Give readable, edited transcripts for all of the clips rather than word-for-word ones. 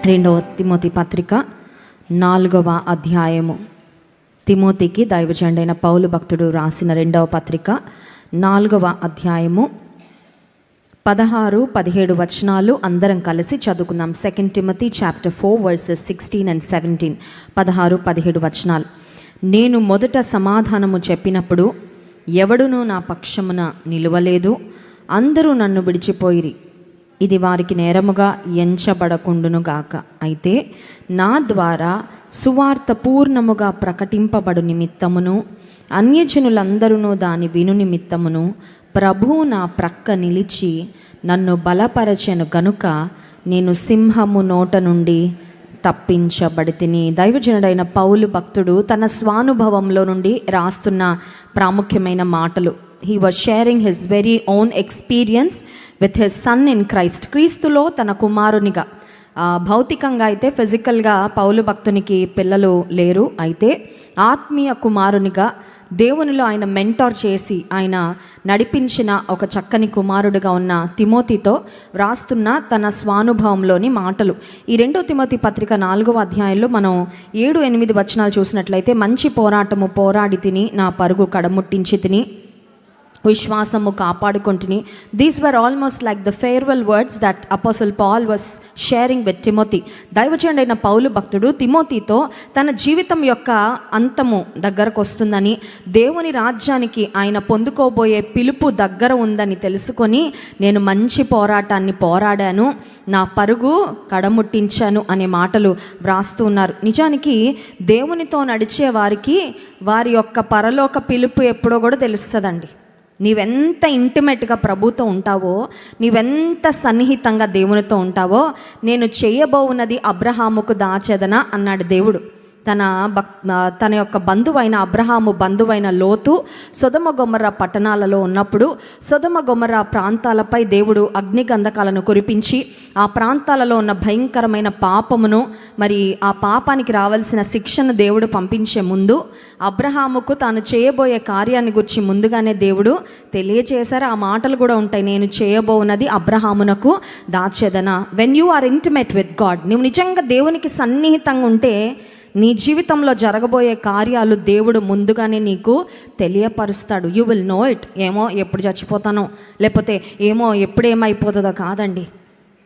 రెండవ తిమోతి పత్రిక 4వ అధ్యాయము. తిమోతికి దైవజనుడైన పౌలు భక్తుడు రాసిన రెండవ పత్రిక 4వ అధ్యాయము 16-17 వచనాలు అందరం కలిసి చదువుకుందాం. 2 Timothy chapter 4 verses 16 and 17. 16-17 వచనాలు. నేను మొదట సమాధానము చెప్పినప్పుడు ఎవడునూ నా పక్షమున నిలువలేదు, అందరూ నన్ను విడిచిపోయిరి. ఇది వారికి నేరముగా ఎంచబడకుండునుగాక. అయితే నా ద్వారా సువార్త పూర్ణముగా ప్రకటింపబడు నిమిత్తమును అన్యజనులందరూ దాని విను నిమిత్తమును ప్రభువు నా ప్రక్క నిలిచి నన్ను బలపరచెను గనుక నేను సింహము నోట నుండి తప్పించబడితిని. దైవజనుడైన పౌలు భక్తుడు తన స్వానుభవంలో నుండి రాస్తున్న ప్రాముఖ్యమైన మాటలు. He was sharing his very own experience with his son in Christ. క్రీస్తులో తన కుమారునిగా, భౌతికంగా అయితే ఫిజికల్గా పౌలు భక్తునికి పిల్లలు లేరు. అయితే ఆత్మీయ కుమారునిగా దేవునిలో ఆయన మెంటార్ చేసి ఆయన నడిపించిన ఒక చక్కని కుమారుడిగా ఉన్న తిమోతితో వ్రాస్తున్న తన స్వానుభవంలోని మాటలు. ఈ 2 తిమోతి పత్రిక 4వ అధ్యాయంలో మనం 7-8 వచనాలు చూసినట్లయితే, మంచి పోరాటము పోరాడి తిని నా పరుగు కడముట్టించి తిని విశ్వాసము కాపాడుకుంటుని. These were almost like the farewell words that apostle Paul was sharing with Timothy. దైవజనుడైన పౌలు భక్తుడు తిమోతితో తన జీవితం యొక్క అంతము దగ్గరకు వస్తుందని, దేవుని రాజ్యానికి ఆయన పొందుకోబోయే పిలుపు దగ్గర ఉందని తెలుసుకొని, నేను మంచి పోరాటాన్ని పోరాడాను, నా పరుగు కడముట్టించాను అనే మాటలు వ్రాస్తూ ఉన్నారు. నిజానికి దేవునితో నడిచే వారికి వారి యొక్క పరలోక పిలుపు ఎప్పుడో కూడా తెలుస్తుందండి. నీవెంత ఇంటిమేట్గా ప్రభుతో ఉంటావో, నీవెంత సన్నిహితంగా దేవునితో ఉంటావో, నేను చేయబోవున్నది అబ్రహాముకు దాచెదనా అన్నాడు దేవుడు. తన యొక్క బంధువైన అబ్రహాము బంధువైన లోతు సొదొమ గొమొర్రా పట్టణాలలో ఉన్నప్పుడు సొదొమ గొమొర్రా ప్రాంతాలపై దేవుడు అగ్నిగంధకాలను కురిపించి ఆ ప్రాంతాలలో ఉన్న భయంకరమైన పాపమును, మరి ఆ పాపానికి రావాల్సిన శిక్షను దేవుడు పంపించే ముందు అబ్రహాముకు తాను చేయబోయే కార్యాన్ని గురించి ముందుగానే దేవుడు తెలియచేశారు. ఆ మాటలు కూడా ఉంటాయి, నేను చేయబోవున్నది అబ్రహామునకు దాచెదనా. When you are intimate with God, నువ్వు నిజంగా దేవునికి సన్నిహితంగా ఉంటే నీ జీవితంలో జరగబోయే కార్యాలు దేవుడు ముందుగానే నీకు తెలియపరుస్తాడు. You will know it. ఏమో ఎప్పుడు చచ్చిపోతానో, లేకపోతే ఏమో ఎప్పుడేమైపోతుందో కాదండి.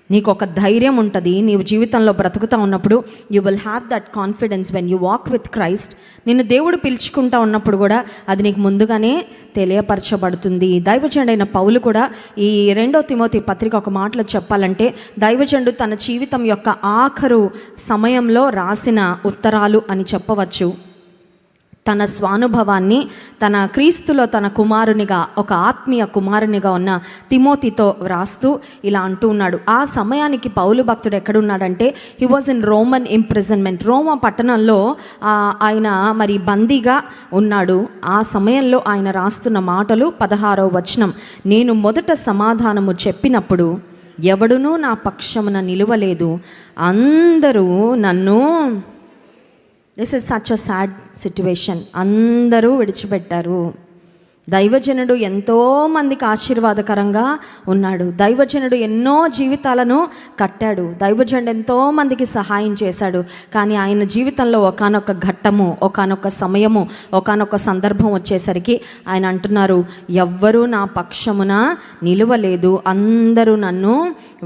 నీకు ఒక ధైర్యం ఉంటుంది. నీవు జీవితంలో బ్రతుకుతూ ఉన్నప్పుడు you will have that confidence when you walk with Christ. నిన్ను దేవుడు పిలుచుకుంటూ ఉన్నప్పుడు కూడా అది నీకు ముందుగానే తెలియపరచబడుతుంది. దైవజనుడైన పౌలు కూడా ఈ 2 తిమోతి పత్రిక ఒక మాటలో చెప్పాలంటే, దైవజనుడు తన జీవితం యొక్క ఆఖరు సమయంలో రాసిన ఉత్తరాలు అని చెప్పవచ్చు. తన స్వానుభవాన్ని తన క్రీస్తులో తన కుమారునిగా, ఒక ఆత్మీయ కుమారునిగా ఉన్న తిమోతితో వ్రాస్తూ ఇలా అంటూ ఉన్నాడు. ఆ సమయానికి పౌలు భక్తుడు ఎక్కడున్నాడంటే, he was in Roman imprisonment. రోమా పట్టణంలో ఆయన మరి బందీగా ఉన్నాడు. ఆ సమయంలో ఆయన రాస్తున్న మాటలు 16వ వచనం. నేను మొదట సమాధానము చెప్పినప్పుడు ఎవడునూ నా పక్షమున నిలువలేదు, అందరూ నన్ను, this is such a sad situation, అందరూ విడిచిపెట్టారు. దైవజనుడు ఎంతోమందికి ఆశీర్వాదకరంగా ఉన్నాడు. దైవజనుడు ఎన్నో జీవితాలను కట్టాడు. దైవజనుడు ఎంతోమందికి సహాయం చేశాడు. కానీ ఆయన జీవితంలో ఒకానొక ఘట్టము, ఒకానొక సమయము, ఒకానొక సందర్భం వచ్చేసరికి ఆయన అంటున్నారు, ఎవ్వరూ నా పక్షమున నిలువలేదు, అందరూ నన్ను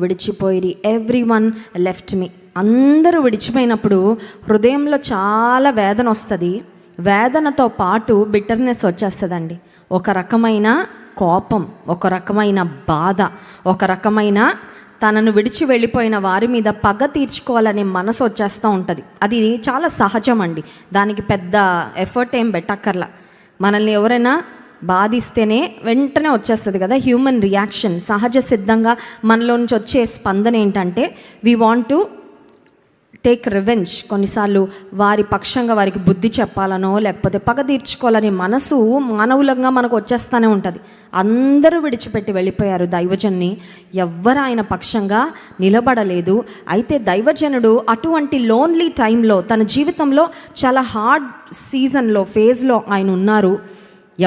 విడిచిపోయిరి. Everyone left me. అందరూ విడిచిపోయినప్పుడు హృదయంలో చాలా వేదన వస్తుంది. వేదనతో పాటు బిట్టర్నెస్ వచ్చేస్తుందండి. ఒక రకమైన కోపం, ఒక రకమైన బాధ, ఒక రకమైన తనను విడిచి వెళ్ళిపోయిన వారి మీద పగ తీర్చుకోవాలనే మనసు వచ్చేస్తూ ఉంటుంది. అది చాలా సహజం అండి. దానికి పెద్ద ఎఫర్ట్ ఏం పెట్టక్కర్లా. మనల్ని ఎవరైనా బాధిస్తేనే వెంటనే వచ్చేస్తుంది కదా హ్యూమన్ రియాక్షన్. సహజ సిద్ధంగా మనలో నుంచి వచ్చే స్పందన ఏంటంటే, we want to take revenge. కొన్నిసార్లు వారి పక్షంగా వారికి బుద్ధి చెప్పాలనో లేకపోతే పగ తీర్చుకోవాలనే మనసు మానవులంగా మనకు వచ్చేస్తూనే ఉంటుంది. అందరూ విడిచిపెట్టి వెళ్ళిపోయారు దైవజన్ని. ఎవ్వరు ఆయన పక్షంగా నిలబడలేదు. అయితే దైవజనుడు అటువంటి లోన్లీ టైంలో, తన జీవితంలో చాలా హార్డ్ సీజన్లో, ఫేజ్లో ఆయన ఉన్నారు.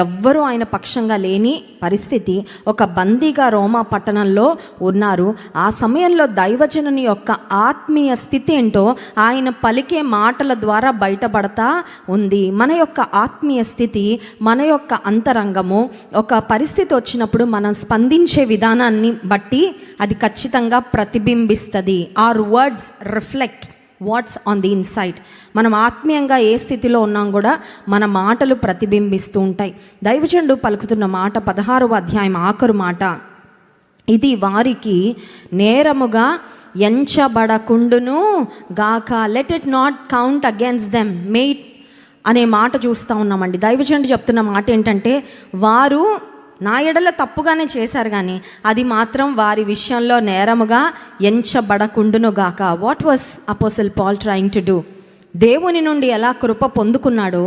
ఎవ్వరూ ఆయన పక్షంగా లేని పరిస్థితి. ఒక బందీగా రోమా పట్టణంలో ఉన్నారు. ఆ సమయంలో దైవజనుని యొక్క ఆత్మీయ స్థితి ఏంటో ఆయన పలికే మాటల ద్వారా బయటపడతా ఉంది. మన యొక్క ఆత్మీయ స్థితి, మన యొక్క అంతరంగము ఒక పరిస్థితి వచ్చినప్పుడు మనం స్పందించే విధానాన్ని బట్టి అది ఖచ్చితంగా ప్రతిబింబిస్తుంది. Our words reflect what's on the inside. మనం ఆత్మీయంగా ఏ స్థితిలో ఉన్నాం కూడా మన మాటలు ప్రతిబింబిస్తూ ఉంటాయి. దైవజనుడు పలుకుతున్న మాట 16వ అధ్యాయం ఆఖరు మాట, ఇది వారికి నేరముగా ఎంచబడకుండును గాక, let it not count against them మేట్ అనే మాట చూస్తూ ఉన్నామండి. దైవజనుడు చెప్తున్న మాట ఏంటంటే, వారు నా ఎడల తప్పుగానే చేశారు కానీ అది మాత్రం వారి విషయంలో నేరముగా ఎంచబడకుండును గాక. What was apostle Paul trying to do? దేవుని నుండి ఎలా కృప పొందుకున్నాడో,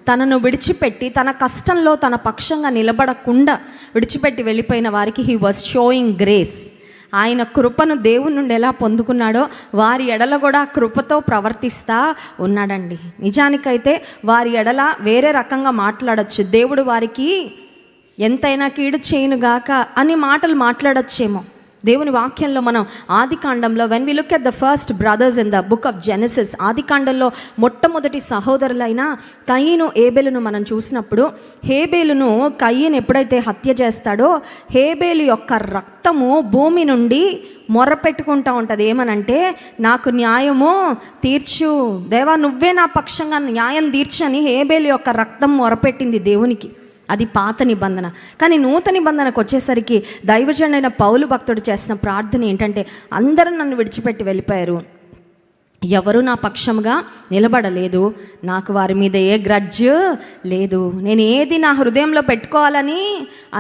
తనను విడిచిపెట్టి తన కష్టంలో తన పక్షంగా నిలబడకుండా విడిచిపెట్టి వెళ్ళిపోయిన వారికి హీ వాజ్ షోయింగ్ గ్రేస్. ఆయన కృపను దేవుని నుండి ఎలా పొందుకున్నాడో వారి ఎడల కూడా కృపతో ప్రవర్తిస్తూ ఉన్నాడండి. నిజానికైతే వారి ఎడల వేరే రకంగా మాట్లాడచ్చు. దేవుడు వారికి ఎంతైనా కీడు చేయనుగాక అని మాటలు మాట్లాడచ్చేమో. దేవుని వాక్యంలో మనం ఆదికాండంలో when we look at the first brothers in the book of Genesis, ఆదికాండంలో మొట్టమొదటి సహోదరులైన కయీను ఏబేలును మనం చూసినప్పుడు, హేబేలును కయీను ఎప్పుడైతే హత్య చేస్తాడో హేబేలు యొక్క రక్తము భూమి నుండి మొరపెట్టుకుంటూ ఉంటుంది. ఏమనంటే, నాకు న్యాయము తీర్చు దేవా, నువ్వే నా పక్షంగా న్యాయం తీర్చని హేబేలు యొక్క రక్తం మొరపెట్టింది దేవునికి. అది పాత నిబంధన. కానీ నూతన నిబంధనకు వచ్చేసరికి దైవజనుడైన పౌలు భక్తుడు చేసిన ప్రార్థన ఏంటంటే, అందరూ నన్ను విడిచిపెట్టి వెళ్ళిపోయారు, ఎవరు నా పక్షంగా నిలబడలేదు, నాకు వారి మీద ఏ గ్రడ్జ్ లేదు, నేను ఏది నా హృదయంలో పెట్టుకోవాలని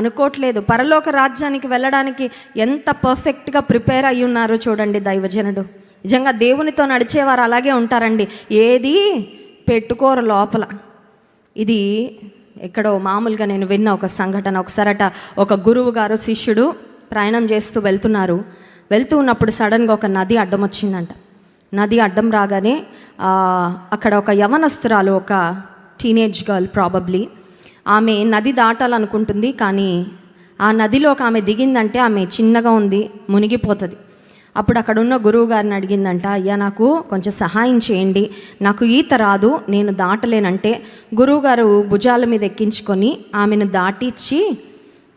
అనుకోవట్లేదు. పరలోక రాజ్యానికి వెళ్ళడానికి ఎంత పర్ఫెక్ట్గా ప్రిపేర్ అయ్యి ఉన్నారో చూడండి దైవజనుడు. నిజంగా దేవునితో నడిచేవారు అలాగే ఉంటారండి, ఏది పెట్టుకోరు లోపల. ఇది ఎక్కడో మామూలుగా నేను విన్న ఒక సంఘటన. ఒకసారట ఒక గురువు గారు శిష్యుడు ప్రయాణం చేస్తూ వెళ్తూ ఉన్నప్పుడు సడన్గా ఒక నది అడ్డం వచ్చిందంట. నది అడ్డం రాగానే అక్కడ ఒక యవనస్తురాలు, ఒక టీనేజ్ గర్ల్ ప్రాబబ్లీ, ఆమె నది దాటాలనుకుంటుంది. కానీ ఆ నదిలోకి ఆమె దిగిందంటే ఆమె చిన్నగా ఉంది, మునిగిపోతుంది. అప్పుడు అక్కడ ఉన్న గురువు గారిని అడిగిందంట, అయ్యా నాకు కొంచెం సహాయం చేయండి, నాకు ఈత రాదు, నేను దాటలేనంటే గురువుగారు భుజాల మీద ఎక్కించుకొని ఆమెను దాటిచ్చి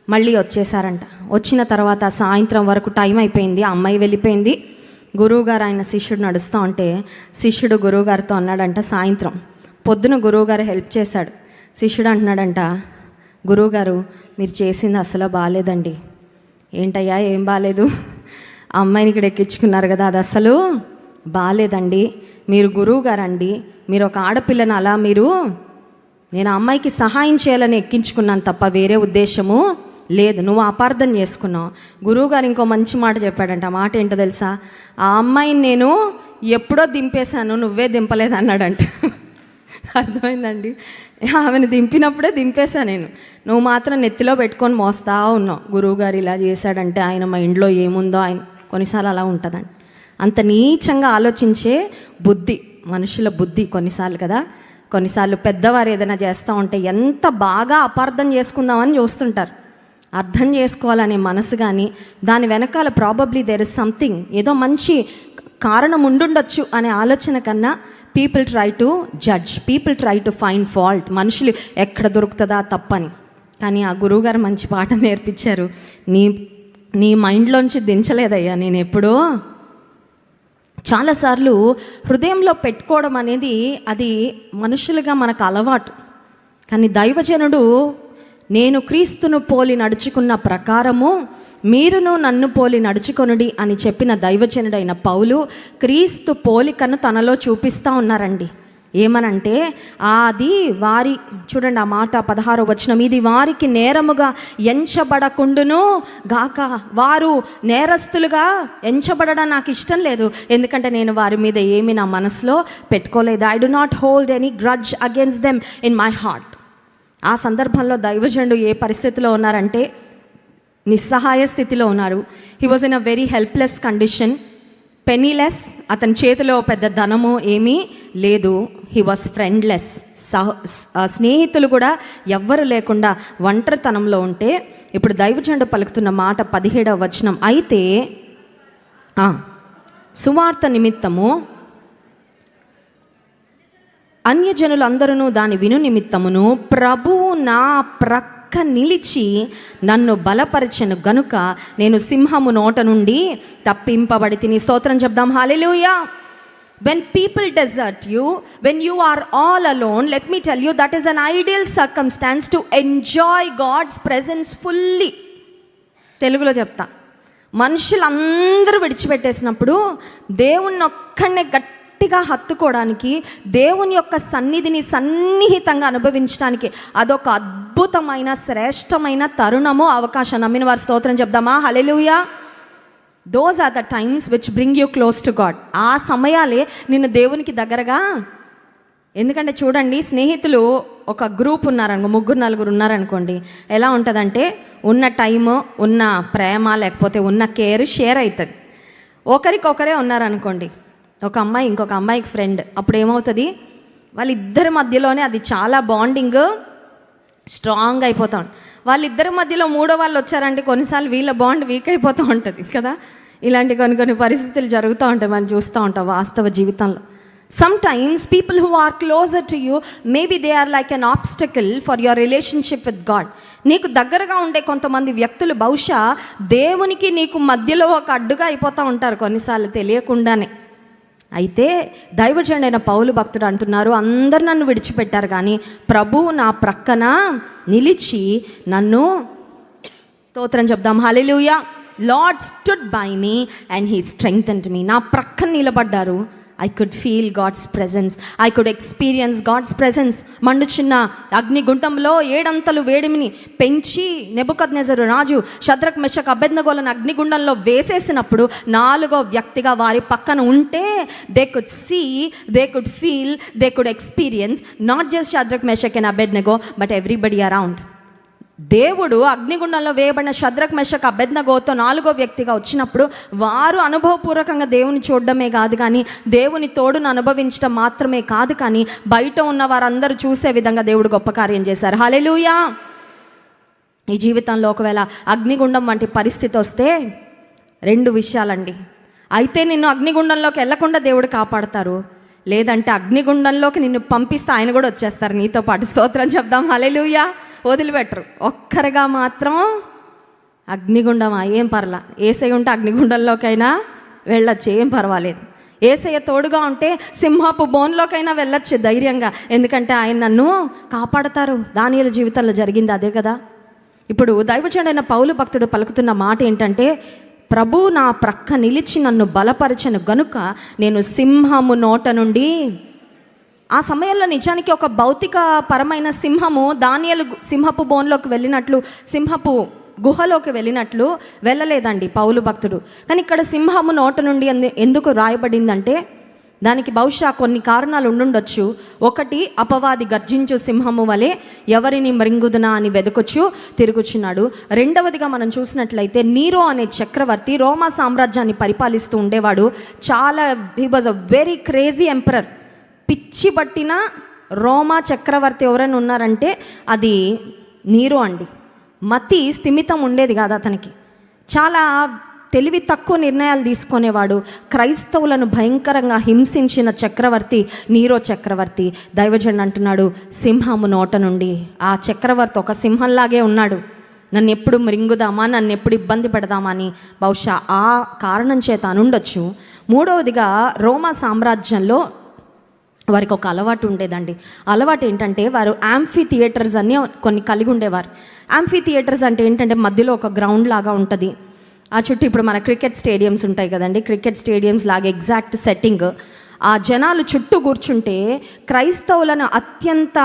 మళ్ళీ వచ్చేసారంట. వచ్చిన తర్వాత సాయంత్రం వరకు టైం అయిపోయింది, ఆ అమ్మాయి వెళ్ళిపోయింది. గురువుగారు ఆయన శిష్యుడు నడుస్తూ ఉంటే శిష్యుడు గురువుగారితో అన్నాడంట, సాయంత్రం పొద్దున గురువుగారు హెల్ప్ చేశాడు. శిష్యుడు అంటున్నాడంట, గురువుగారు మీరు చేసింది అసలు బాగాలేదండి. ఏంటయ్యా ఏం బాగాలేదు? ఆ అమ్మాయిని ఇక్కడ ఎక్కించుకున్నారు కదా, అది అసలు బాగాలేదండి. మీరు గురువు గారండి, మీరు ఒక ఆడపిల్లని అలా నేను ఆ అమ్మాయికి సహాయం చేయాలని ఎక్కించుకున్నాను తప్ప వేరే ఉద్దేశము లేదు, నువ్వు అపార్థం చేసుకున్నావు. గురువుగారు ఇంకో మంచి మాట చెప్పాడంట. ఆ మాట ఏంటో తెలుసా? ఆ అమ్మాయిని నేను ఎప్పుడో దింపేశాను, నువ్వే దింపలేదు అన్నాడంట. అర్థమైందండి? ఆమెను దింపినప్పుడే దింపేశా నేను, నువ్వు మాత్రం నెత్తిలో పెట్టుకొని మోస్తా ఉన్నావు. గురువుగారు ఇలా చేశాడంటే ఆయన మైండ్లో ఏముందో ఆయన కొన్నిసార్లు అలా ఉంటుందండి. అంత నీచంగా ఆలోచించే బుద్ధి, మనుషుల బుద్ధి కొన్నిసార్లు కదా. కొన్నిసార్లు పెద్దవారు ఏదైనా చేస్తూ ఉంటే ఎంత బాగా అపార్థం చేసుకుందామని చూస్తుంటారు. అర్థం చేసుకోవాలనే మనసు కానీ దాని వెనకాల ప్రాబబ్లీ దేర్ ఇస్ సంథింగ్, ఏదో మంచి కారణం ఉండుండొచ్చు అనే ఆలోచన కన్నా people try to judge, people try to find fault. మనుషులు ఎక్కడ దొరుకుతుందా తప్పని. కానీ ఆ గురువుగారు మంచి పాఠం నేర్పించారు. నీ మైండ్లోంచి దించలేదయ్యా నేను ఎప్పుడో. చాలాసార్లు హృదయంలో పెట్టుకోవడం అనేది అది మనుషులుగా మనకు అలవాటు. కానీ దైవజనుడు, నేను క్రీస్తును పోలి నడుచుకున్న ప్రకారము మీరును నన్ను పోలి నడుచుకొనుడి అని చెప్పిన దైవజనుడైన పౌలు క్రీస్తు పోలికను తనలో చూపిస్తూ ఉన్నారండి. ఏమనంటే, అది వారి, చూడండి ఆ మాట 16వ వచనం, ఇది వారికి నేరముగా ఎంచబడకుండును గాక. వారు నేరస్తులుగా ఎంచబడడం నాకు ఇష్టం లేదు, ఎందుకంటే నేను వారి మీద ఏమి నా మనసులో పెట్టుకోలేదు. I do not hold any grudge against them in my heart. ఆ సందర్భంలో దైవజనుడు ఏ పరిస్థితిలో ఉన్నారంటే, నిస్సహాయ స్థితిలో ఉన్నారు. He was in a very helpless condition, పెనీలెస్. అతని చేతిలో పెద్ద ధనము ఏమీ లేదు. హీ వాజ్ ఫ్రెండ్లెస్, స్నేహితులు కూడా ఎవ్వరు లేకుండా ఒంటరితనంలో ఉంటే ఇప్పుడు దైవజనుడు పలుకుతున్న మాట 17వ వచనం, అయితే సువార్త నిమిత్తము అన్యజనులందరూ దాని విను నిమిత్తమును ప్రభువు నా ప్రక్క నిలిచి నన్ను బలపరచెను గనుక నేను సింహము నోట నుండి తప్పింపబడి తిని. స్తోత్రం చెప్దాం. హల్లెలూయా. When people desert you, when you are all alone, let me tell you, that is an ideal circumstance to enjoy God's presence fully. తెలుగులో చెప్తా, మనుషులందరూ విడిచిపెట్టేసినప్పుడు దేవుణ్ణి ఒక్కడే గట్టిగా హత్తుకోవడానికి, దేవుని యొక్క సన్నిధిని సన్నిహితంగా అనుభవించడానికి అదొక అద్భుతమైన శ్రేష్టమైన తరుణము, అవకాశం. నమ్మిన వారి స్తోత్రం చెప్దామా? హల్లెలూయా. Those are the times which bring you close to God. ఆ సమయాలే నిన్ను దేవునికి దగ్గరగా. ఎందుకంటే చూడండి, స్నేహితులు ఒక గ్రూప్ ఉన్నారనుకో, 3-4 ఉన్నారనుకోండి, ఎలా ఉంటుందంటే ఉన్న టైము, ఉన్న ప్రేమ, లేకపోతే ఉన్న కేర్ షేర్ అవుతుంది. ఒకరికొకరే ఉన్నారనుకోండి, ఒక అమ్మాయి ఇంకొక అమ్మాయికి ఫ్రెండ్, అప్పుడు ఏమవుతుంది, వాళ్ళిద్దరి మధ్యలోనే అది చాలా బాండింగ్ స్ట్రాంగ్ అయిపోతాం. వాళ్ళిద్దరి మధ్యలో మూడో వాళ్ళు వచ్చారంటే కొన్నిసార్లు వీళ్ళ బాండ్ వీక్ అయిపోతూ ఉంటుంది కదా. ఇలాంటి కొన్ని పరిస్థితులు జరుగుతూ ఉంటాయి, మనం చూస్తూ ఉంటాం వాస్తవ జీవితంలో. Sometimes people who are closer to you, maybe they are like an obstacle for your relationship with God. నీకు దగ్గరగా ఉండే కొంతమంది వ్యక్తులు బహుశా దేవునికి నీకు మధ్యలో ఒక అడ్డుగా అయిపోతూ ఉంటారు కొన్నిసార్లు తెలియకుండానే. అయితే దైవజనుడైన పౌలు భక్తుడు అంటున్నారు, అందరు నన్ను విడిచిపెట్టారు కానీ ప్రభువు నా ప్రక్కన నిలిచి నన్ను, స్తోత్రం చెప్దాం, hallelujah. Lord stood by me and he strengthened me. నా ప్రక్కన నిలబడ్డారు. I could feel God's presence. I could experience God's presence. మండుచున్న అగ్నిగుండంలో 7 అంతలు వేడిమిని పెంచి నెబుకద్నెజరు రాజు షద్రక్ మెషక్ అబేద్నెగోలను అగ్నిగుండంలో వేసేసినప్పుడు 4వ వ్యక్తిగా వారి పక్కన ఉంటే they could see, they could feel, they could experience not just Shadrach Meshach and Abednego but everybody around. దేవుడు అగ్నిగుండంలో వేయబడిన షద్రక్ మెషక్ అబేద్నెగోతో 4వ వ్యక్తిగా వచ్చినప్పుడు వారు అనుభవపూర్వకంగా దేవుని చూడడమే కాదు కానీ దేవుని తోడును అనుభవించడం మాత్రమే కాదు కానీ బయట ఉన్న వారందరూ చూసే విధంగా దేవుడు గొప్ప కార్యం చేశారు. హల్లెలూయా. ఈ జీవితంలో ఒకవేళ అగ్నిగుండం వంటి పరిస్థితి వస్తే 2 విషయాలండి. అయితే నిన్ను అగ్నిగుండంలోకి వెళ్లకుండా దేవుడు కాపాడతారు, లేదంటే అగ్నిగుండంలోకి నిన్ను పంపిస్తే ఆయన కూడా వచ్చేస్తారు నీతో పాటు. స్తోత్రం చెప్దాం. హల్లెలూయా. వదిలిపెట్టరు. ఒక్కరిగా మాత్రం అగ్నిగుండమా ఏం పర్లా, యేసయ్య ఉంటే అగ్నిగుండంలోకైనా వెళ్ళొచ్చు, ఏం పర్వాలేదు. యేసయ్య తోడుగా ఉంటే సింహపు బోన్లోకైనా వెళ్ళొచ్చు ధైర్యంగా, ఎందుకంటే ఆయన నన్ను కాపాడతారు. దానియేలు జీవితంలో జరిగింది అదే కదా. ఇప్పుడు దైవజనుడైన పౌలు భక్తుడు పలుకుతున్న మాట ఏంటంటే, ప్రభు నా ప్రక్క నిలిచి నన్ను బలపరచెను గనుక నేను సింహము నోట నుండి. ఆ సమయంలో నిజానికి ఒక భౌతిక పరమైన సింహము దానియేలు సింహపు బోన్లోకి వెళ్ళినట్లు, సింహపు గుహలోకి వెళ్ళినట్లు వెళ్ళలేదండి పౌలు భక్తుడు. కానీ ఇక్కడ సింహము నోట నుండి ఎందుకు రాయబడిందంటే దానికి బహుశా కొన్ని కారణాలు ఉండుండొచ్చు. ఒకటి, అపవాది గర్జించు సింహము వలె ఎవరిని మృంగుదునా అని వెదకొచ్చు తిరుగుచున్నాడు. రెండవదిగా మనం చూసినట్లయితే నీరో అనే చక్రవర్తి రోమా సామ్రాజ్యాన్ని పరిపాలిస్తూ ఉండేవాడు. చాలా he was a very crazy emperor. పిచ్చి పట్టిన రోమా చక్రవర్తి ఎవరైనా ఉన్నారంటే అది నీరో అండి. మతి స్థిమితం ఉండేది కాదు అతనికి. చాలా తెలివి తక్కువ నిర్ణయాలు తీసుకునేవాడు. క్రైస్తవులను భయంకరంగా హింసించిన చక్రవర్తి నీరో చక్రవర్తి. దైవజనుడు అంటున్నాడు, సింహము నోట నుండి. ఆ చక్రవర్తి ఒక సింహంలాగే ఉన్నాడు. నన్ను ఎప్పుడు మృంగుదామా, నన్ను ఎప్పుడు ఇబ్బంది పెడదామా అని బహుశా ఆ కారణం చేత అనుండొచ్చు. మూడవదిగా రోమా సామ్రాజ్యంలో వారికి ఒక అలవాటు ఉండేదండి. అలవాటు ఏంటంటే వారు యాంఫీ థియేటర్స్ అన్నీ కొన్ని కలిగి ఉండేవారు. యాంఫీ థియేటర్స్ అంటే ఏంటంటే మధ్యలో ఒక గ్రౌండ్ లాగా ఉంటుంది. ఆ చుట్టూ ఇప్పుడు మన క్రికెట్ స్టేడియంస్ ఉంటాయి కదండి, క్రికెట్ స్టేడియంస్ లాగా ఎగ్జాక్ట్ సెట్టింగ్. ఆ జనాలు చుట్టూ కూర్చుంటే క్రైస్తవులను అత్యంత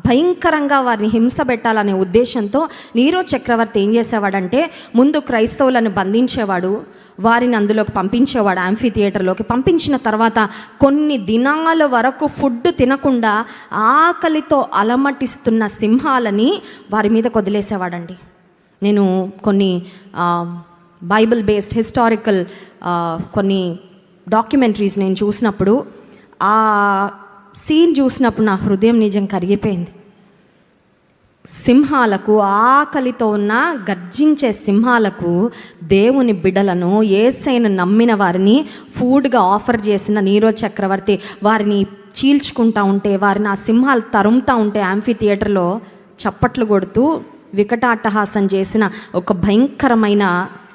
భయంకరంగా వారిని హింస పెట్టాలనే ఉద్దేశంతో నీరో చక్రవర్తి ఏం చేసేవాడంటే ముందు క్రైస్తవులను బంధించేవాడు, వారిని అందులోకి పంపించేవాడు. యాంఫీ థియేటర్లోకి పంపించిన తర్వాత కొన్ని దినాల వరకు ఫుడ్ తినకుండా ఆకలితో అలమటిస్తున్న సింహాలని వారి మీద వదిలేసేవాడండి. నేను కొన్ని బైబిల్ బేస్డ్ హిస్టారికల్ కొన్ని డాక్యుమెంటరీస్ నేను చూసినప్పుడు ఆ సీన్ చూసినప్పుడు నా హృదయం నిజం కరిగిపోయింది. సింహాలకు, ఆకలితో ఉన్న గర్జించే సింహాలకు దేవుని బిడ్డలను, యేసయ్యను నమ్మిన వారిని ఫుడ్గా ఆఫర్ చేసిన నీరో చక్రవర్తి వారిని చీల్చుకుంటా ఉంటే, వారిని ఆ సింహాలు తరుముతూ ఉంటే యాంఫీ థియేటర్లో చప్పట్లు కొడుతూ వికటాట్టహాసం చేసిన ఒక భయంకరమైన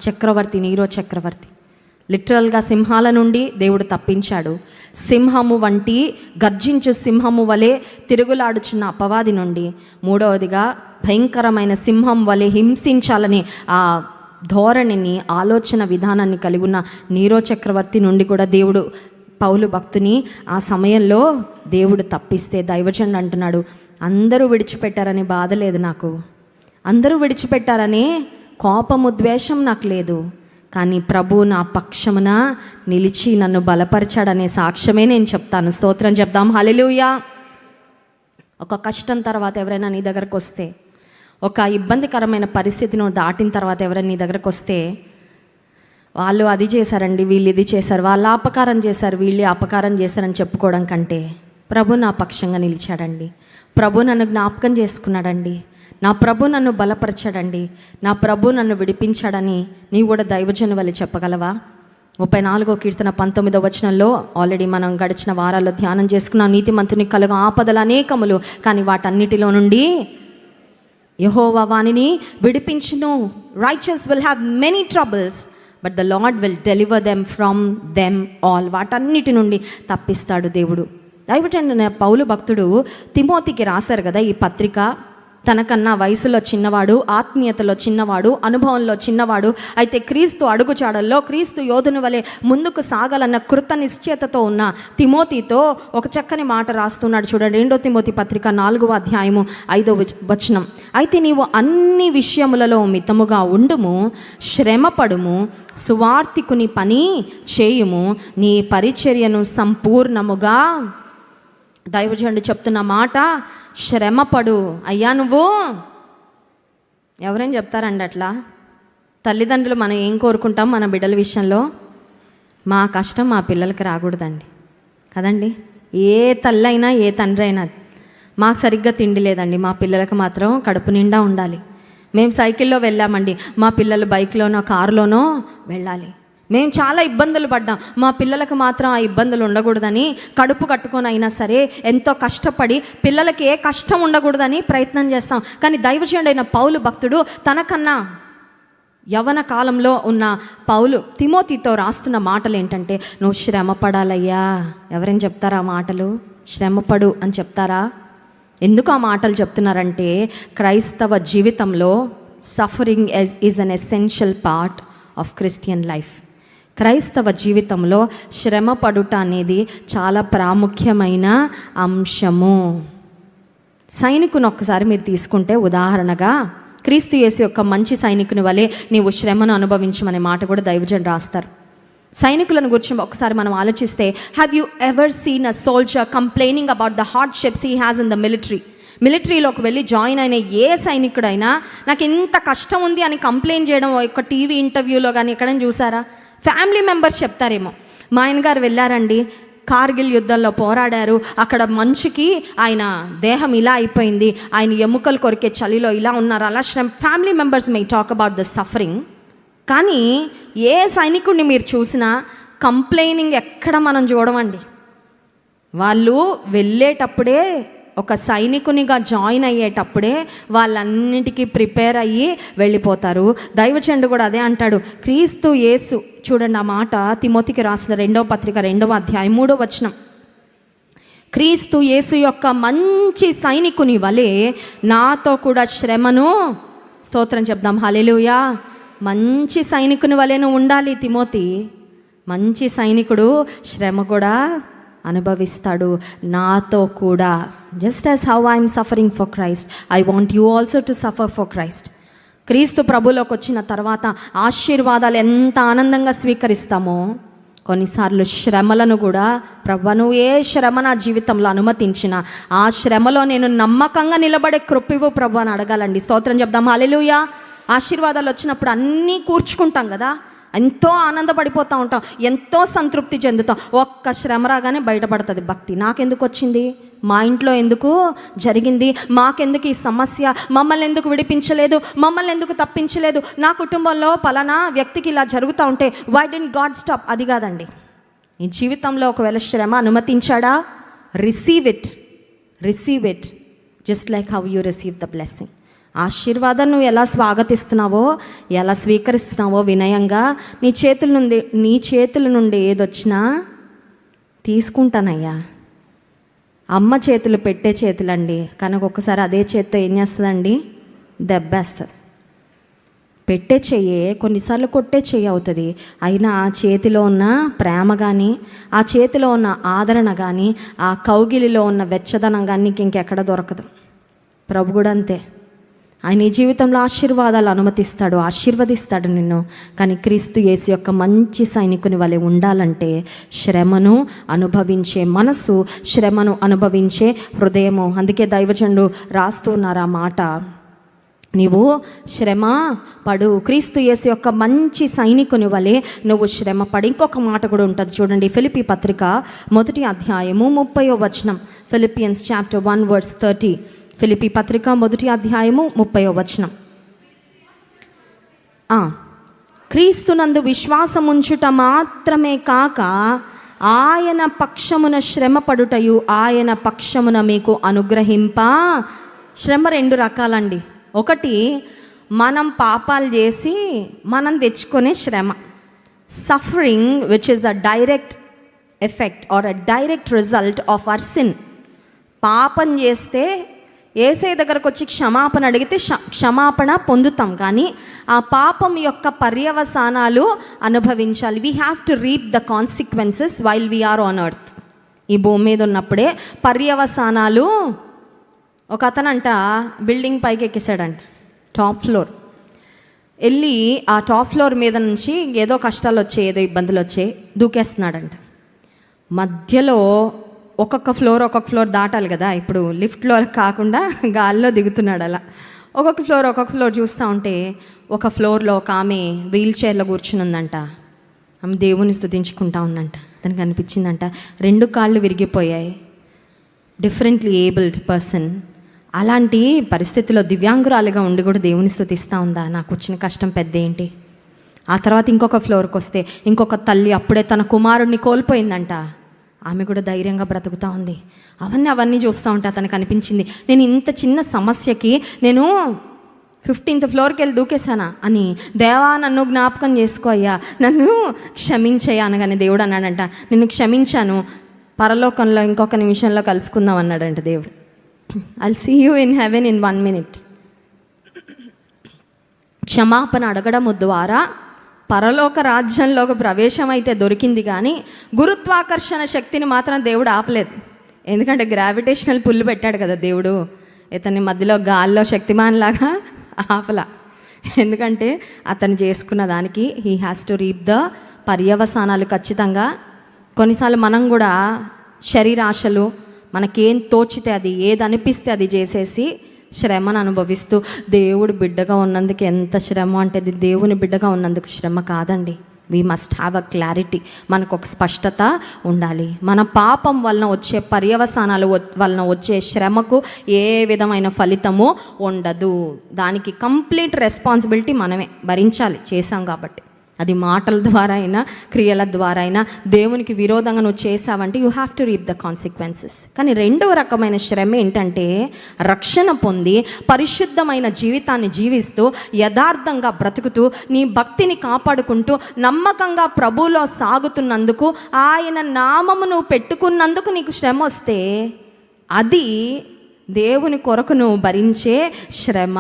చక్రవర్తి నీరో చక్రవర్తి. లిటరల్గా సింహాల నుండి దేవుడు తప్పించాడు. సింహము వంటి గర్జించు సింహము వలె తిరుగులాడుచున్న అపవాది నుండి, మూడవదిగా భయంకరమైన సింహం వలె హింసించాలని ఆ ధోరణిని, ఆలోచన విధానాన్ని కలిగి ఉన్న నీరో చక్రవర్తి నుండి కూడా దేవుడు పౌలు భక్తుని ఆ సమయంలో దేవుడు తప్పిస్తే, దైవజనుడు అంటున్నాడు, అందరూ విడిచిపెట్టారని బాధ లేదు నాకు, అందరూ విడిచిపెట్టారని కోపము, ద్వేషం నాకు లేదు, కానీ ప్రభు నా పక్షమున నిలిచి నన్ను బలపరిచాడనే సాక్ష్యమే నేను చెప్తాను. స్తోత్రం చెప్దాం, హల్లెలూయా. ఒక కష్టం తర్వాత ఎవరైనా నీ దగ్గరకు వస్తే, ఒక ఇబ్బందికరమైన పరిస్థితిని దాటిన తర్వాత ఎవరైనా నీ దగ్గరకు వస్తే, వాళ్ళు అది చేశారండి, వీళ్ళు ఇది చేశారు, వాళ్ళు అపకారం చేశారు, వీళ్ళు అపకారం చేశారని చెప్పుకోవడం కంటే, ప్రభు నా పక్షంగా నిలిచాడండి, ప్రభు నన్ను జ్ఞాపకం చేసుకున్నాడండి, నా ప్రభు నన్ను బలపరచాడండి, నా ప్రభు నన్ను విడిపించాడని నీవు కూడా దైవజను వల్ల చెప్పగలవా? 34వ కీర్తన 19వ వచనంలో ఆల్రెడీ మనం గడిచిన వారాల్లో ధ్యానం చేసుకున్నాం. నీతిమంతుని కలుగు ఆపదలు అనేకములు, కానీ వాటన్నిటిలో నుండి యెహోవా వానిని విడిపించును. Righteous will have many troubles but the Lord will deliver them from them all. వాటన్నిటి నుండి తప్పిస్తాడు దేవుడు. దైవజనుడైన పౌలు భక్తుడు తిమోతికి రాశారు కదా ఈ పత్రిక. తనకన్నా వయసులో చిన్నవాడు, ఆత్మీయతలో చిన్నవాడు, అనుభవంలో చిన్నవాడు, అయితే క్రీస్తు అడుగుచాడల్లో క్రీస్తు యోధుని వలె ముందుకు సాగాలన్న కృత నిశ్చయతతో ఉన్న తిమోతితో ఒక చక్కని మాట రాస్తున్నాడు. చూడండి, 2 తిమోతి పత్రిక 4వ అధ్యాయము 5వ వచనం. అయితే నీవు అన్ని విషయములలో మితముగా ఉండుము, శ్రమపడుము, సువార్తికుని పని చేయుము, నీ పరిచర్యను సంపూర్ణముగా. దైవజనుడు చెప్తున్న మాట, శ్రమపడు. అయ్యా నువ్వు, ఎవరైనా చెప్తారండి అట్లా? తల్లిదండ్రులు మనం ఏం కోరుకుంటాం మన బిడ్డల విషయంలో? మా కష్టం మా పిల్లలకి రాకూడదండి కదండి. ఏ తల్లి అయినా ఏ తండ్రి అయినా, మాకు సరిగ్గా తిండి లేదండి, మా పిల్లలకు మాత్రం కడుపు నిండా ఉండాలి. మేము సైకిల్లో వెళ్ళామండి, మా పిల్లలు బైక్లోనో కారులోనో వెళ్ళాలి. మేము చాలా ఇబ్బందులు పడ్డాం, మా పిల్లలకు మాత్రం ఆ ఇబ్బందులు ఉండకూడదని కడుపు కట్టుకొని అయినా సరే ఎంతో కష్టపడి పిల్లలకి ఏ కష్టం ఉండకూడదని ప్రయత్నం చేస్తాం. కానీ దైవజనుడైన పౌలు భక్తుడు తనకన్నా యవ్వన కాలంలో ఉన్న పౌలు తిమోతితో రాస్తున్న మాటలు ఏంటంటే, నువ్వు శ్రమ పడాలయ్యా. ఎవరైనా చెప్తారా ఆ మాటలు? శ్రమపడు అని చెప్తారా? ఎందుకు ఆ మాటలు చెప్తున్నారంటే, క్రైస్తవ జీవితంలో suffering is an essential part of Christian life. క్రైస్తవ జీవితంలో శ్రమ పడుట అనేది చాలా ప్రాముఖ్యమైన అంశము. సైనికుని ఒక్కసారి మీరు తీసుకుంటే, ఉదాహరణగా క్రీస్తు యేసు యొక్క మంచి సైనికుని వలె నీవు శ్రమను అనుభవించమనే మాట కూడా దైవజనుడు రాస్తారు. సైనికులను గురించి ఒకసారి మనం ఆలోచిస్తే, have you ever seen a soldier complaining about the hardships he has in the మిలిటరీలోకి వెళ్ళి జాయిన్ అయిన ఏ సైనికుడైనా నాకు ఇంత కష్టం ఉంది అని కంప్లైంట్ చేయడం ఒక టీవీ ఇంటర్వ్యూలో కానీ ఎక్కడైనా చూసారా? ఫ్యామిలీ మెంబర్స్ చెప్తారేమో, మా ఆయన గారు వెళ్ళారండి, కార్గిల్ యుద్ధంలో పోరాడారు, అక్కడ మంచుకి ఆయన దేహం ఇలా అయిపోయింది, ఆయన ఎముకలు కొరికే చలిలో ఇలా ఉన్నారు, అలా family members May talk about the suffering. కానీ ఏ సైనికుడిని మీరు చూసినా కంప్లైనింగ్ ఎక్కడ మనం చూడమండి. వాళ్ళు వెళ్ళేటప్పుడే, ఒక సైనికునిగా జాయిన్ అయ్యేటప్పుడే వాళ్ళన్నిటికీ ప్రిపేర్ అయ్యి వెళ్ళిపోతారు. దైవజనుడు కూడా అదే అంటాడు. క్రీస్తు యేసు, చూడండి ఆ మాట తిమోతికి రాసిన 2వ పత్రిక 2వ అధ్యాయం 3వ వచనం. క్రీస్తు యేసు యొక్క మంచి సైనికుని వలె నాతో కూడా శ్రమను, స్తోత్రం చెప్దాం, హల్లెలూయా. మంచి సైనికుని వలె నువ్వు ఉండాలి తిమోతి. మంచి సైనికుడు శ్రమ కూడా అనుభవిస్తాడు నాతో కూడా. Just as how I'm suffering for Christ, I want you also to suffer for Christ. క్రీస్తు ప్రభులోకి వచ్చిన తర్వాత ఆశీర్వాదాలు ఎంత ఆనందంగా స్వీకరిస్తామో, కొన్నిసార్లు శ్రమలను కూడా, ప్రభు నువ్వు ఏ శ్రమ నా జీవితంలో అనుమతించిన ఆ శ్రమలో నేను నమ్మకంగా నిలబడే కృప ఇవ్వు ప్రభు అని అడగాలండి. స్తోత్రం చెప్దాం, హల్లెలూయా. ఆశీర్వాదాలు వచ్చినప్పుడు అన్నీ కూర్చుకుంటాం కదా, ఎంతో ఆనందపడిపోతూ ఉంటాం, ఎంతో సంతృప్తి చెందుతాం. ఒక్క శ్రమ రాగానే బయటపడుతుంది భక్తి. నాకెందుకు వచ్చింది, మా ఇంట్లో ఎందుకు జరిగింది, మాకెందుకు ఈ సమస్య, మమ్మల్ని ఎందుకు విడిపించలేదు, మమ్మల్ని ఎందుకు తప్పించలేదు, నా కుటుంబంలో పలానా వ్యక్తికి ఇలా జరుగుతూ ఉంటే వై డిడ్ంట్ గాడ్ స్టాప్. అది కాదండి. ఈ జీవితంలో ఒకవేళ శ్రమ అనుమతించాడా, receive it just like how you receive the blessing. ఆశీర్వాదం నువ్వు ఎలా స్వాగతిస్తున్నావో, ఎలా స్వీకరిస్తున్నావో వినయంగా, నీ చేతుల నుండి ఏదొచ్చినా తీసుకుంటానయ్యా. అమ్మ చేతులు పెట్టే చేతులండి, కానీ ఒక్కసారి అదే చేత్తో ఏం చేస్తుందండి, దెబ్బేస్తుంది. పెట్టే చెయ్యే కొన్నిసార్లు కొట్టే చెయ్యి అవుతుంది. అయినా ఆ చేతిలో ఉన్న ప్రేమ కానీ, ఆ చేతిలో ఉన్న ఆదరణ కానీ, ఆ కౌగిలిలో ఉన్న వెచ్చదనం కానీ నీకు ఇంకెక్కడ దొరకదు. ప్రభు కూడా అంతే. ఆయన ఈ జీవితంలో ఆశీర్వాదాలు అనుమతిస్తాడు, ఆశీర్వదిస్తాడు నిన్ను. కానీ క్రీస్తు యేసు యొక్క మంచి సైనికుని వలె ఉండాలంటే శ్రమను అనుభవించే మనసు, శ్రమను అనుభవించే హృదయము. అందుకే దైవజనుడు రాస్తూ ఉన్నారు ఆ మాట, నీవు శ్రమ పడు, క్రీస్తు యేసు యొక్క మంచి సైనికుని వలె నువ్వు శ్రమ పడి. ఇంకొక మాట కూడా ఉంటుంది చూడండి, ఫిలిప్పీ పత్రిక 1వ అధ్యాయము 30వ వచనం. Philippians chapter 1 verse 30. ఫిలిప్పీ పత్రిక 1వ అధ్యాయము 30వ వచనం. క్రీస్తునందు విశ్వాసముంచుట మాత్రమే కాక ఆయన పక్షమున శ్రమ పడుటయు ఆయన పక్షమున మీకు అనుగ్రహింప. శ్రమ 2 రకాలండి. ఒకటి, మనం పాపాలు చేసి మనం తెచ్చుకునే శ్రమ, suffering which is a direct effect are a direct result of our sin. పాపం చేస్తే యేసయ్య దగ్గరకు వచ్చి క్షమాపణ అడిగితే క్షమాపణ పొందుతాం, కానీ ఆ పాపం యొక్క పర్యవసానాలు అనుభవించాలి. We have to reap the consequences while we are on earth. ఈ భూమి మీద ఉన్నప్పుడే పర్యవసానాలు. ఒక అతనంట బిల్డింగ్ పైకి ఎక్కేసాడంట, టాప్ ఫ్లోర్. వెళ్ళి ఆ టాప్ ఫ్లోర్ మీద నుంచి ఏదో కష్టాలు వచ్చాయి, ఏదో ఇబ్బందులు వచ్చాయి, దూకేస్తున్నాడంట. మధ్యలో ఒక్కొక్క ఫ్లోర్ దాటాలి కదా, ఇప్పుడు లిఫ్ట్లో కాకుండా గాల్లో దిగుతున్నాడు. అలా ఒక్కొక్క ఫ్లోర్ చూస్తూ ఉంటే ఒక ఫ్లోర్లో ఒక ఆమె వీల్ చైర్లో కూర్చుని ఉందంట. ఆమె దేవుని స్తుతించుకుంటా ఉందంట. తనకు అనిపించిందంట 2 కాళ్ళు విరిగిపోయాయి, డిఫరెంట్లీ ఏబుల్డ్ పర్సన్. అలాంటి పరిస్థితిలో దివ్యాంగురాలుగా ఉండి కూడా దేవుని స్తుతిస్తూ ఉందా, నాకు వచ్చిన కష్టం పెద్ద ఏంటి. ఆ తర్వాత ఇంకొక ఫ్లోర్కి వస్తే ఇంకొక తల్లి అప్పుడే తన కుమారుడిని కోల్పోయిందంట. ఆమె కూడా ధైర్యంగా బ్రతుకుతూ ఉంది. అవన్నీ చూస్తూ ఉంటే తనకు అనిపించింది, నేను ఇంత చిన్న సమస్యకి నేను 15th ఫ్లోర్కి వెళ్ళి దూకేశానా అని. దేవా నన్ను జ్ఞాపకం చేసుకో అయ్యా, నన్ను క్షమించయ్యా అనగానే దేవుడు అన్నాడంట, నిన్ను క్షమించాను, పరలోకంలో ఇంకొక నిమిషంలో కలుసుకుందాం అన్నాడంట దేవుడు. I'll see you in heaven in 1 minute. క్షమాపణ అడగడము ద్వారా పరలోక రాజ్యంలోకి ప్రవేశం అయితే దొరికింది, కానీ గురుత్వాకర్షణ శక్తిని మాత్రం దేవుడు ఆపలేదు. ఎందుకంటే గ్రావిటేషనల్ పుల్లు పెట్టాడు కదా దేవుడు, ఇతని మధ్యలో గాల్లో శక్తిమాన్ లాగా ఆపలా. ఎందుకంటే అతను చేసుకున్న దానికి he has to reap the పర్యవసానాలు ఖచ్చితంగా. కొన్నిసార్లు మనం కూడా శరీరాశలు, మనకేం తోచితే అది, ఏది అనిపిస్తే అది చేసేసి శ్రమను అనుభవిస్తూ, దేవుడు బిడ్డగా ఉన్నందుకు ఎంత శ్రమ అంటే అది దేవుని బిడ్డగా ఉన్నందుకు శ్రమ కాదండి. We must have a clarity. మనకు ఒక స్పష్టత ఉండాలి. మన పాపం వలన వచ్చే పర్యవసానాలు వలన వచ్చే శ్రమకు ఏ విధమైన ఫలితము ఉండదు. దానికి కంప్లీట్ రెస్పాన్సిబిలిటీ మనమే భరించాలి, చేసాం కాబట్టి. అది మాటల ద్వారా అయినా క్రియల ద్వారా అయినా దేవునికి విరోధంగా నువ్వు చేసావంటే you have to reap the consequences. కానీ 2వ రకమైన శ్రమ ఏంటంటే, రక్షణ పొంది పరిశుద్ధమైన జీవితాన్ని జీవిస్తూ యథార్థంగా బ్రతుకుతూ నీ భక్తిని కాపాడుకుంటూ నమ్మకంగా ప్రభువులో సాగుతున్నందుకు, ఆయన నామము నువ్వు పెట్టుకున్నందుకు నీకు శ్రమ వస్తే అది దేవుని కొరకు నువ్వు భరించే శ్రమ.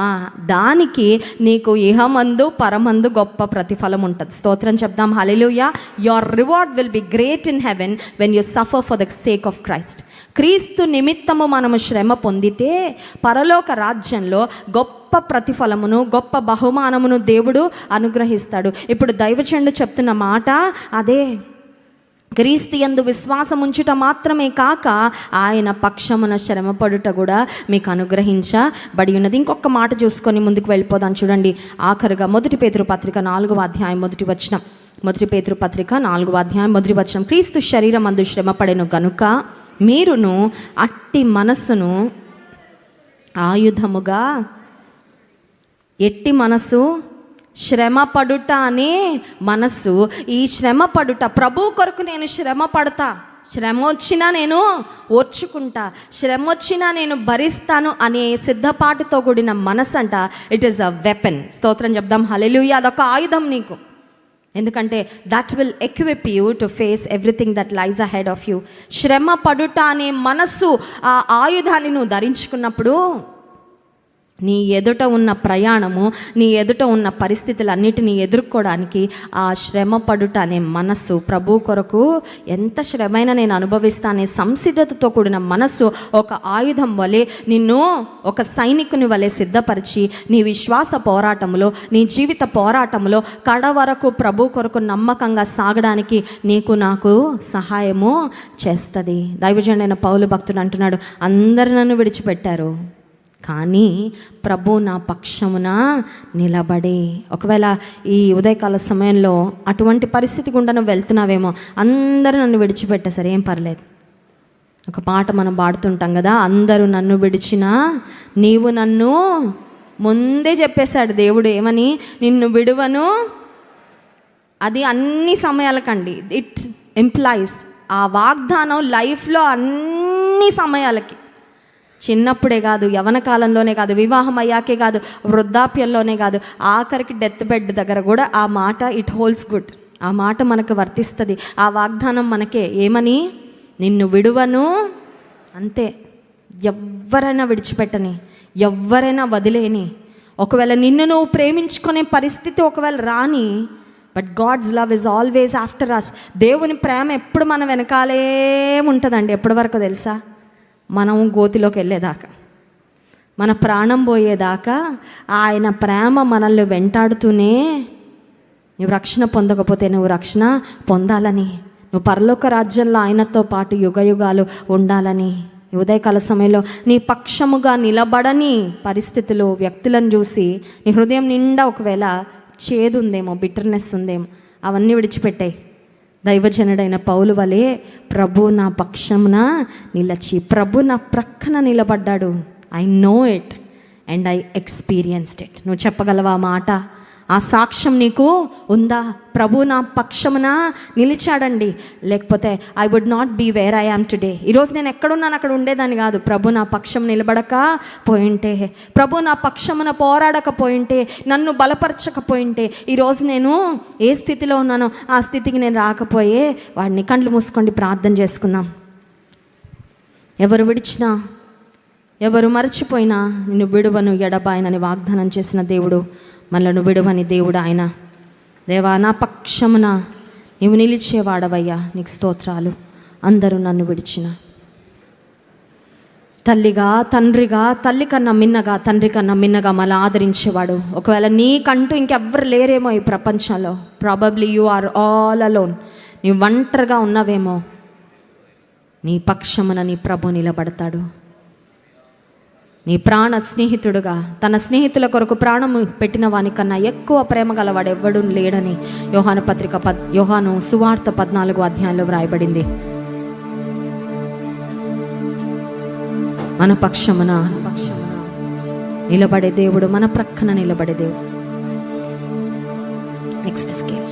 దానికి నీకు ఇహమందు పరమందు గొప్ప ప్రతిఫలం ఉంటుంది. స్తోత్రం చెప్దాం. Hallelujah. Your reward will be great in heaven when you suffer for the sake of Christ. క్రీస్తు నిమిత్తము మనము శ్రమ పొందితే పరలోక రాజ్యంలో గొప్ప ప్రతిఫలమును, గొప్ప బహుమానమును దేవుడు అనుగ్రహిస్తాడు. ఇప్పుడు దైవజనుడు చెప్తున్న మాట అదే. క్రీస్తు యందు విశ్వాసం ఉంచుట మాత్రమే కాక ఆయన పక్షమున శ్రమపడుట కూడా మీకు అనుగ్రహించబడి ఉన్నది. ఇంకొక మాట చూసుకొని ముందుకు వెళ్ళిపోదాం. చూడండి, ఆఖరుగా 1 పేతురు పత్రిక 4వ అధ్యాయం 1వ వచనం. మొదటి పేతురు పత్రిక 4వ అధ్యాయం 1వ వచనం, క్రీస్తు శరీరమందు శ్రమపడెను గనుక మీరును అట్టి మనస్సును ఆయుధముగా, ఎట్టి మనసు, శ్రమ పడుట అనే మనస్సు. ఈ శ్రమ పడుట, ప్రభు కొరకు నేను శ్రమ పడతా, శ్రమ వచ్చినా నేను ఓర్చుకుంటా, శ్రమ వచ్చినా నేను భరిస్తాను అనే సిద్ధపాటుతో కూడిన మనసు అంట. It is a weapon. స్తోత్రం చెప్దాం, హల్లెలూయా. అదొక ఆయుధం నీకు. ఎందుకంటే that will equip you to face everything that లైజ్ ahead of you. శ్రమ పడుట అనే మనస్సు, ఆ ఆయుధాన్ని నువ్వు ధరించుకున్నప్పుడు నీ ఎదుట ఉన్న ప్రయాణము, నీ ఎదుట ఉన్న పరిస్థితులన్నిటినీ ఎదుర్కోవడానికి ఆ శ్రమ పడుట అనే మనస్సు, ప్రభు కొరకు ఎంత శ్రమైనా నేను అనుభవిస్తా అనే సంసిద్ధతతో కూడిన మనస్సు ఒక ఆయుధం వలె నిన్ను ఒక సైనికుని వలె సిద్ధపరిచి నీ విశ్వాస పోరాటంలో, నీ జీవిత పోరాటంలో కడ వరకు ప్రభు కొరకు నమ్మకంగా సాగడానికి నీకు నాకు సహాయము చేస్తుంది. దైవజనుడైన పౌలు భక్తుడు అంటున్నాడు, అందరు నన్ను విడిచిపెట్టారు కానీ ప్రభు నా పక్షమున నిలబడి. ఒకవేళ ఈ ఉదయకాల సమయంలో అటువంటి పరిస్థితి గుండా నువ్వు వెళ్తున్నావేమో, అందరూ నన్ను విడిచిపెట్టేసరి ఏం పర్లేదు. ఒక పాట మనం పాడుతుంటాం కదా, అందరూ నన్ను విడిచినా నీవు నన్ను, ముందే చెప్పేశాడు దేవుడు ఏమని, నిన్ను విడువను. అది అన్ని సమయాలకండి. ఇట్ ఇంప్లాయిస్, ఆ వాగ్దానం లైఫ్లో అన్ని సమయాలకి, చిన్నప్పుడే కాదు, యవన కాలంలోనే కాదు, వివాహం అయ్యాకే కాదు, వృద్ధాప్యంలోనే కాదు, ఆఖరికి డెత్ బెడ్ దగ్గర కూడా ఆ మాట ఇట్ హోల్డ్స్ గుడ్. ఆ మాట మనకు వర్తిస్తుంది. ఆ వాగ్దానం మనకే ఏమని, నిన్ను విడువను. అంతే. ఎవ్వరైనా విడిచిపెట్టని, ఎవ్వరైనా వదిలేని, ఒకవేళ నిన్ను నువ్వు ప్రేమించుకునే పరిస్థితి ఒకవేళ రాని, but God's love is always after us. దేవుని ప్రేమ ఎప్పుడు మన వెనకాలే ఉంటుందండి. ఎప్పటి వరకు తెలుసా? మనం గోతిలోకి వెళ్ళేదాకా, మన ప్రాణం పోయేదాకా ఆయన ప్రేమ మనల్ని వెంటాడుతూనే, నువ్వు రక్షణ పొందకపోతే నువ్వు రక్షణ పొందాలని, నువ్వు పరలోక రాజ్యంలో ఆయనతో పాటు యుగయుగాలు ఉండాలని. ఉదయకాల సమయంలో నీ పక్షముగా నిలబడని పరిస్థితులు, వ్యక్తులను చూసి నీ హృదయం నిండా ఒకవేళ చేదు ఉందేమో, బిటర్నెస్ ఉందేమో, అవన్నీ విడిచిపెట్టాయి. దైవజనుడైన పౌలు వలె ప్రభు నా పక్షమున నిలచి, ప్రభు నా ప్రక్కన నిలబడ్డాడు. I know it and I experienced it. నువ్వు చెప్పగలవా మాట? ఆ సాక్ష్యం నీకు ఉందా? ప్రభు నా పక్షమున నిలిచాడండి, లేకపోతే I would not be where I am today. ఈరోజు నేను ఎక్కడున్నాను అక్కడ ఉండేదాన్ని కాదు. ప్రభు నా పక్షం నిలబడక పోయింటే, ప్రభు నా పక్షమున పోరాడకపోయింటే, నన్ను బలపరచకపోయింటే ఈరోజు నేను ఏ స్థితిలో ఉన్నానో ఆ స్థితికి నేను రాకపోయే వాడిని. కళ్ళు మూసుకోండి, ప్రార్థన చేసుకుందాం. ఎవరు విడిచినా, ఎవరు మరచిపోయినా నిన్ను విడువను ఎడబాయనని వాగ్దానం చేసిన దేవుడు, మనలను విడువని దేవుడు ఆయన. దేవా, నా పక్షమున నీవు నిలిచేవాడవయ్యా, నీకు స్తోత్రాలు. అందరూ నన్ను విడిచిన, తల్లిగా, తండ్రిగా, తల్లి కన్నా మిన్నగా, తండ్రి కన్నా మిన్నగా మళ్ళీ ఆదరించేవాడు. ఒకవేళ నీకంటూ ఇంకెవ్వరు లేరేమో ఈ ప్రపంచంలో, probably you are all alone. నీవు ఒంటరిగా ఉన్నావేమో, నీ పక్షమున నీ ప్రభు నిలబడతాడు. నీ ప్రాణ స్నేహితుడుగా, తన స్నేహితుల కొరకు ప్రాణము పెట్టిన వానికన్నా ఎక్కువ ప్రేమ గలవాడు ఎవ్వడూ లేడని యోహాను సువార్త 14వ అధ్యాయంలో వ్రాయబడింది. మన పక్షమున నిలబడే దేవుడు, మన ప్రక్కన నిలబడే దేవుడు. Next scale.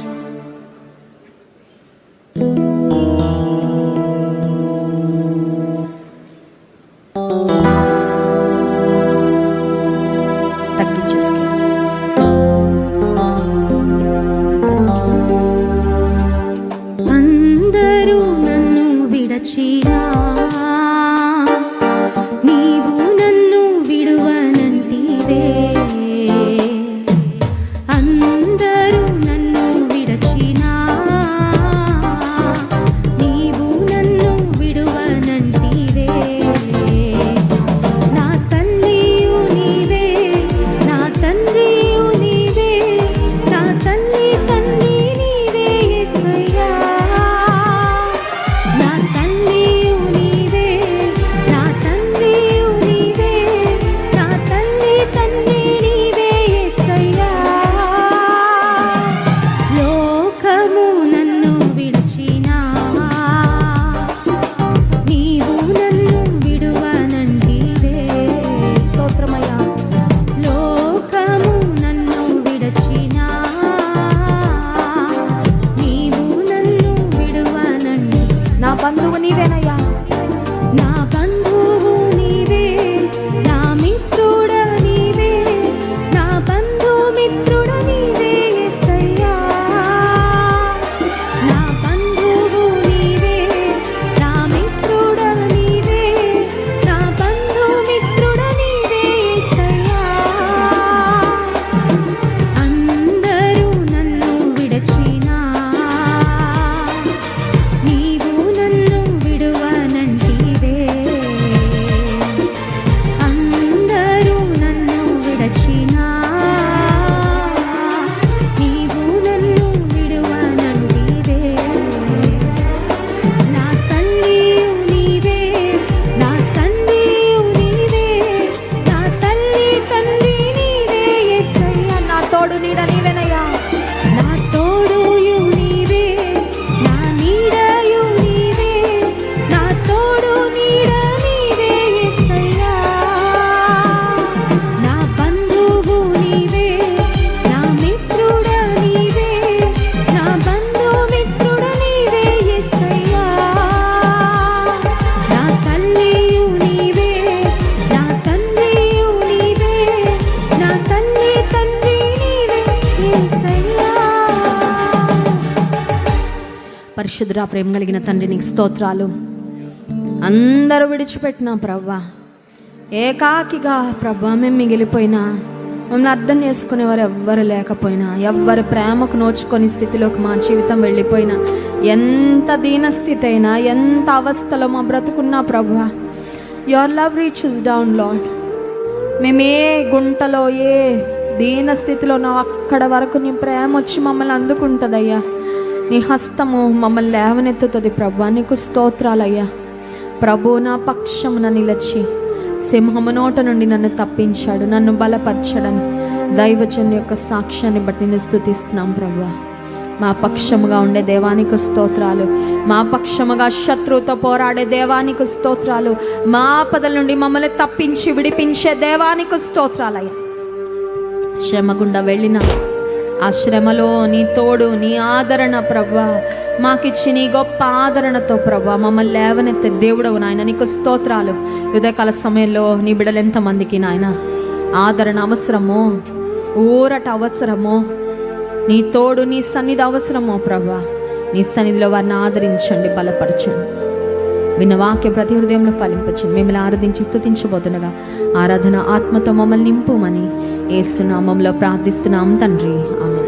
నా బంధువు నీవే, నా మిత్రుడ నీవే, నా బంధు మిత్రుడ నీవే యేసయ్యా. నా బంధువు నీవే, నా మిత్రుడ నీవే, నా బంధు మిత్రుడ నీవే యేసయ్యా. అందరూ నన్ను విడచినా నీవు నన్ను విడువనంటివే. అందరూ నన్ను విడచినా నీవు నన్ను విడువనంటివే. నా తల్లియు నీవే, నా తండ్రియు నీవే, నా తల్లి తండ్రి నీవే యేసయ్యా. నా తోడు నీడ నీవేనయ్యా. నా తోడుయు నీవే, నా నీడయు నీవే, నా తోడు నీడ నీవే యేసయ్యా. నా బంధువు నీవే, నా మిత్రుడ నీవే, నా బంధు మిత్రుడ నీవే యేసయ్యా. నా తల్లియు నీవే, నా తండ్రియు నీవే, నా తల్లి తండ్రి నీవే యేసయ్యా. పరిశుద్ధుడా, ప్రేమ కలిగిన తండ్రి, నీకు స్తోత్రాలు. అందరూ విడిచిపెట్టినా ప్రవ్వా, ఏకాకిగా ప్రభా మేము మిగిలిపోయినా, మమ్మల్ని అర్థం చేసుకునేవారు ఎవ్వరు లేకపోయినా, ఎవ్వరి ప్రేమకు నోచుకొని స్థితిలోకి మా జీవితం వెళ్ళిపోయినా, ఎంత దీనస్థితి అయినా, ఎంత అవస్థలో మా బ్రతుకున్నా ప్రభా, your love reaches down lord. మేము ఏ గుంటలో ఏ దీన స్థితిలో నా అక్కడ వరకు నీ ప్రేమ వచ్చి మమ్మల్ని అందుకుంటుందయ్యా. నీ హస్తము మమ్మల్ని లేవనెత్తుతుంది ప్రభా. నీకు స్తోత్రాలయ్యా. ప్రభు నా పక్షమున నిలచి సింహము నోట నుండి నన్ను తప్పించాడు, నన్ను బలపరచడని దైవజన్ యొక్క సాక్ష్యాన్ని బట్టి నేను స్తుతిస్తున్నాం ప్రభా. మా పక్షముగా ఉండే దేవానికి స్తోత్రాలు, మా పక్షముగా శత్రువుతో పోరాడే దేవానికి స్తోత్రాలు, మా ఆపదల నుండి మమ్మల్ని తప్పించి విడిపించే దేవానికి స్తోత్రాలయ్యా. శ్రమ గుండా వెళ్ళిన ఆ శ్రమలో నీ తోడు, నీ ఆదరణ ప్రభా మాకిచ్చి నీ గొప్ప ఆదరణతో ప్రభా మమ్మల్ని లేవనెత్తే దేవుడవు నాయన. నీకు స్తోత్రాలు. ఉదయకాల సమయంలో నీ బిడ్డలు ఎంతమందికి నాయన ఆదరణ అవసరమో, ఊరట అవసరమో, నీ తోడు, నీ సన్నిధి అవసరమో ప్రభా, నీ సన్నిధిలో వారిని ఆదరించండి, బలపరచండి. విన్న వాక్యం ప్రతి హృదయంలో ఫలింపచండి. మిమ్మల్ని ఆరాధించి స్తుతించబోతుండగా ఆరాధన ఆత్మతో మమ్మల్ని నింపుమని యేసు నామములో ప్రార్థిస్తున్నాం తండ్రి, ఆమేన్.